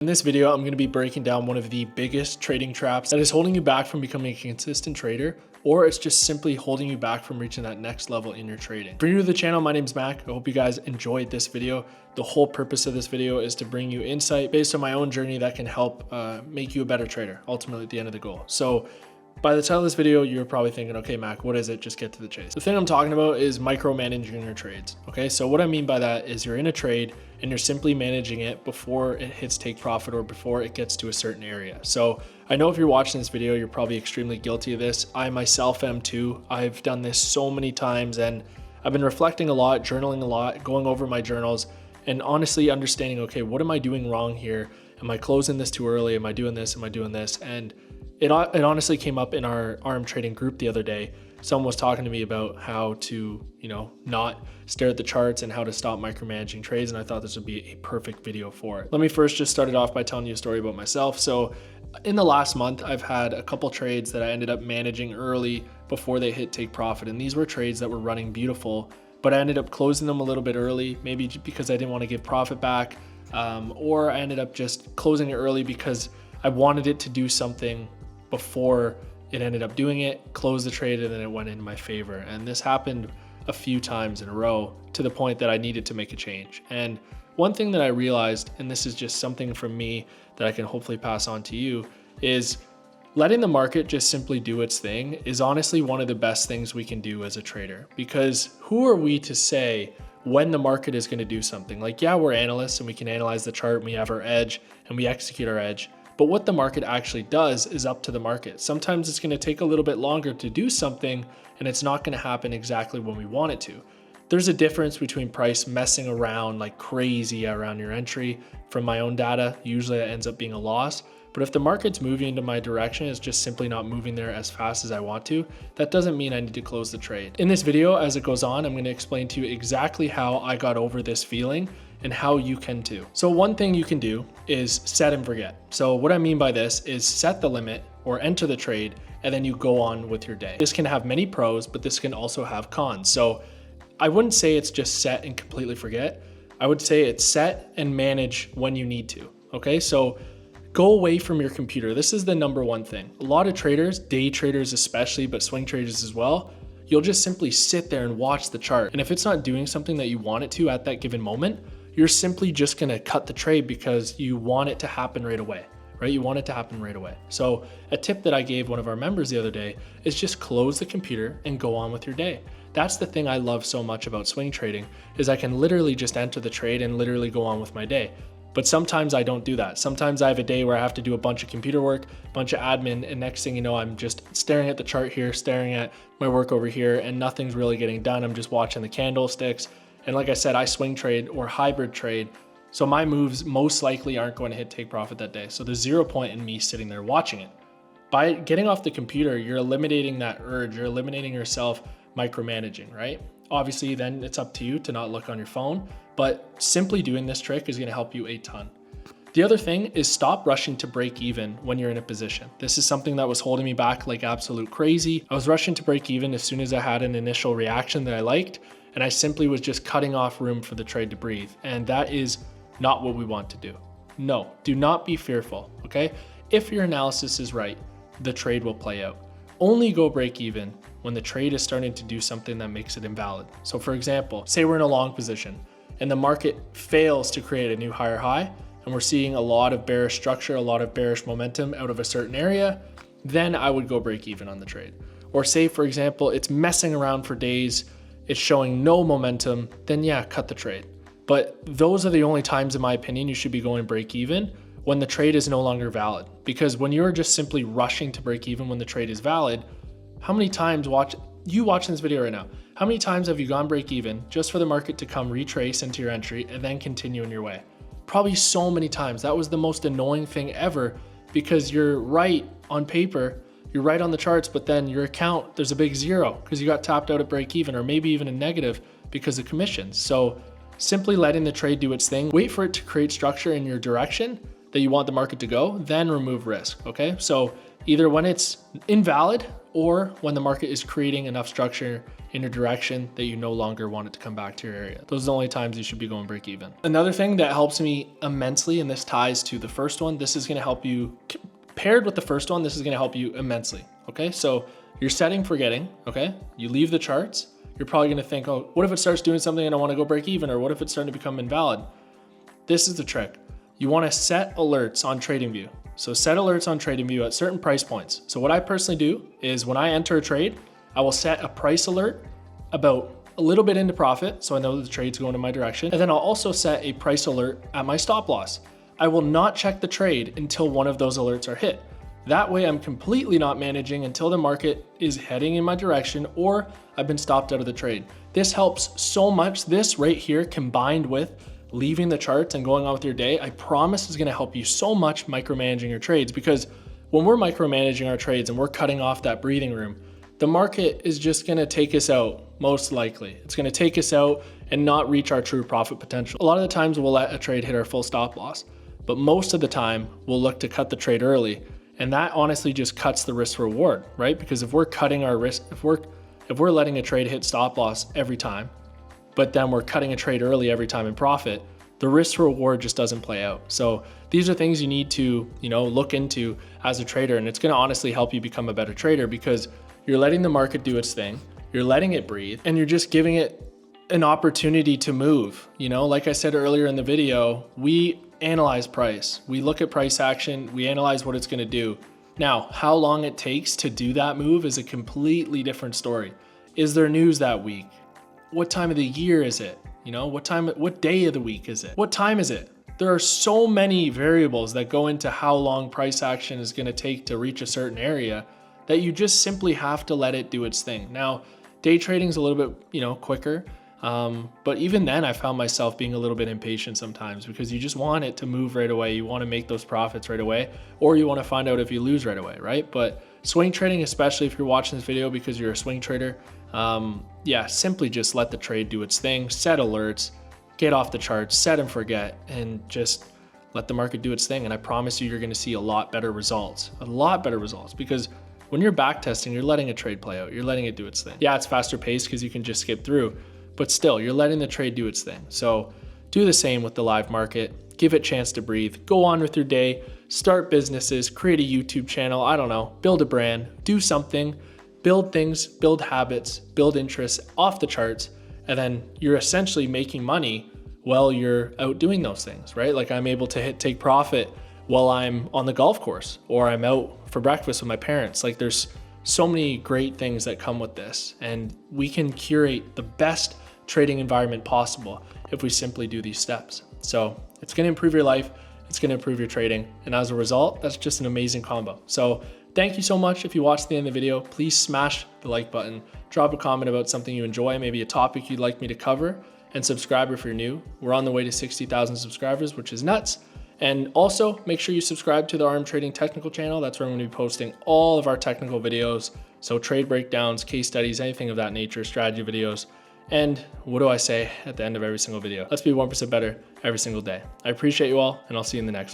In this video, I'm going to be breaking down one of the biggest trading traps that is holding you back from becoming a consistent trader, or it's just simply holding you back from reaching that next level in your trading. If you're new to the channel, my name's Mac. I hope you guys enjoyed this video. The whole purpose of this video is to bring you insight based on my own journey that can help make you a better trader, ultimately at the end of the goal. So by the title of this video, you're probably thinking, okay, Mac, what is it? Just get to the chase. The thing I'm talking about is micromanaging your trades. Okay, so what I mean by that is you're in a trade and you're simply managing it before it hits take profit or before it gets to a certain area. So I know if you're watching this video, you're probably extremely guilty of this. I myself am too. I've done this so many times and I've been reflecting a lot, journaling a lot, going over my journals and honestly understanding, okay, what am I doing wrong here? Am I closing this too early? Am I doing this? Am I doing this? And it honestly came up in our ARM trading group the other day. Someone was talking to me about how to, not stare at the charts and how to stop micromanaging trades. And I thought this would be a perfect video for it. Let me first just start it off by telling you a story about myself. So in the last month, I've had a couple trades that I ended up managing early before they hit take profit. And these were trades that were running beautiful, but I ended up closing them a little bit early, maybe because I didn't want to give profit back. Or I ended up just closing it early because I wanted it to do something before it ended up doing it, closed the trade, and then it went in my favor. And this happened a few times in a row to the point that I needed to make a change. And one thing that I realized, and this is just something from me that I can hopefully pass on to you, is letting the market just simply do its thing is honestly one of the best things we can do as a trader. Because who are we to say when the market is going to do something? Like, yeah, we're analysts and we can analyze the chart and we have our edge and we execute our edge. But what the market actually does is up to the market. Sometimes it's going to take a little bit longer to do something and it's not going to happen exactly when we want it to. There's a difference between price messing around like crazy around your entry. From my own data, usually that ends up being a loss. But if the market's moving into my direction, it's just simply not moving there as fast as I want to, that doesn't mean I need to close the trade. In this video, as it goes on, I'm going to explain to you exactly how I got over this feeling and how you can too. So one thing you can do is set and forget. So what I mean by this is set the limit or enter the trade, and then you go on with your day. This can have many pros, but this can also have cons. So I wouldn't say it's just set and completely forget. I would say it's set and manage when you need to. Okay, so go away from your computer. This is the number one thing. A lot of traders, day traders especially, but swing traders as well, you'll just simply sit there and watch the chart. And if it's not doing something that you want it to at that given moment, you're simply just gonna cut the trade because you want it to happen right away, right? You want it to happen right away. So a tip that I gave one of our members the other day is just close the computer and go on with your day. That's the thing I love so much about swing trading is I can literally just enter the trade and literally go on with my day. But sometimes I don't do that. Sometimes I have a day where I have to do a bunch of computer work, a bunch of admin, and next thing you know, I'm just staring at the chart here, staring at my work over here, and nothing's really getting done. I'm just watching the candlesticks. And like I said, I swing trade or hybrid trade. So my moves most likely aren't going to hit take profit that day. So there's 0 point in me sitting there watching it. By getting off the computer, you're eliminating that urge. You're eliminating yourself micromanaging, right? Obviously, then it's up to you to not look on your phone, but simply doing this trick is going to help you a ton. The other thing is stop rushing to break even when you're in a position. This is something that was holding me back like absolute crazy. I was rushing to break even as soon as I had an initial reaction that I liked, and I simply was just cutting off room for the trade to breathe. And that is not what we want to do. No, do not be fearful, okay? If your analysis is right, the trade will play out. Only go break even when the trade is starting to do something that makes it invalid. So for example, say we're in a long position and the market fails to create a new higher high, and we're seeing a lot of bearish structure, a lot of bearish momentum out of a certain area, then I would go break even on the trade. Or say, for example, it's messing around for days, it's showing no momentum, then yeah, cut the trade. But those are the only times, in my opinion, you should be going break even when the trade is no longer valid. Because when you're just simply rushing to break even when the trade is valid, how many times watching this video right now, how many times have you gone break even just for the market to come retrace into your entry and then continue in your way? Probably so many times. That was the most annoying thing ever because you're right on paper, you're right on the charts, but then your account, there's a big zero because you got tapped out at break even or maybe even a negative because of commissions. So simply letting the trade do its thing, wait for it to create structure in your direction that you want the market to go, then remove risk, okay? So either when it's invalid or when the market is creating enough structure in a direction that you no longer want it to come back to your area. Those are the only times you should be going break even. Another thing that helps me immensely, and this ties to the first one, this is gonna help you, paired with the first one, this is gonna help you immensely, okay? So you're setting forgetting, okay? You leave the charts, you're probably gonna think, oh, what if it starts doing something and I wanna go break even, or what if it's starting to become invalid? This is the trick. You wanna set alerts on TradingView. So set alerts on TradingView at certain price points. So what I personally do is when I enter a trade, I will set a price alert about a little bit into profit, so I know that the trade's going in my direction. And then I'll also set a price alert at my stop loss. I will not check the trade until one of those alerts are hit. That way I'm completely not managing until the market is heading in my direction or I've been stopped out of the trade. This helps so much. This right here combined with leaving the charts and going on with your day, I promise is gonna help you so much micromanaging your trades, because when we're micromanaging our trades and we're cutting off that breathing room, the market is just gonna take us out, most likely. It's gonna take us out and not reach our true profit potential. A lot of the times we'll let a trade hit our full stop loss, but most of the time we'll look to cut the trade early. And that honestly just cuts the risk reward, right? Because if we're cutting our risk, if we're letting a trade hit stop loss every time, but then we're cutting a trade early every time in profit, the risk reward just doesn't play out. So these are things you need to, look into as a trader, and it's gonna honestly help you become a better trader, because you're letting the market do its thing, you're letting it breathe, and you're just giving it an opportunity to move. Like I said earlier in the video, we analyze price. We look at price action, we analyze what it's gonna do. Now, how long it takes to do that move is a completely different story. Is there news that week? What time of the year is it? What day of the week is it? What time is it? There are so many variables that go into how long price action is gonna take to reach a certain area that you just simply have to let it do its thing. Now, day trading is a little bit, quicker. But even then I found myself being a little bit impatient sometimes, because you just want it to move right away. You want to make those profits right away, or you want to find out if you lose right away, right? But swing trading, especially if you're watching this video because you're a swing trader, simply just let the trade do its thing, set alerts, get off the charts, set and forget, and just let the market do its thing. And I promise you're going to see a lot better results, because when you're back testing, you're letting a trade play out. You're letting it do its thing. Yeah, it's faster paced because you can just skip through, but still, you're letting the trade do its thing. So do the same with the live market. Give it a chance to breathe. Go on with your day. Start businesses. Create a YouTube channel. I don't know. Build a brand. Do something. Build things. Build habits. Build interests off the charts. And then you're essentially making money while you're out doing those things, right? Like I'm able to take profit while I'm on the golf course, or I'm out for breakfast with my parents. Like there's so many great things that come with this, and we can curate the best trading environment possible if we simply do these steps. So it's gonna improve your life, it's gonna improve your trading, and as a result, that's just an amazing combo. So thank you so much. If you watched the end of the video, please smash the like button, drop a comment about something you enjoy, maybe a topic you'd like me to cover, and subscribe if you're new. We're on the way to 60,000 subscribers, which is nuts. And also make sure you subscribe to the RM Trading Technical channel. That's where I'm gonna be posting all of our technical videos. So trade breakdowns, case studies, anything of that nature, strategy videos. And what do I say at the end of every single video? Let's be 1% better every single day. I appreciate you all, and I'll see you in the next one.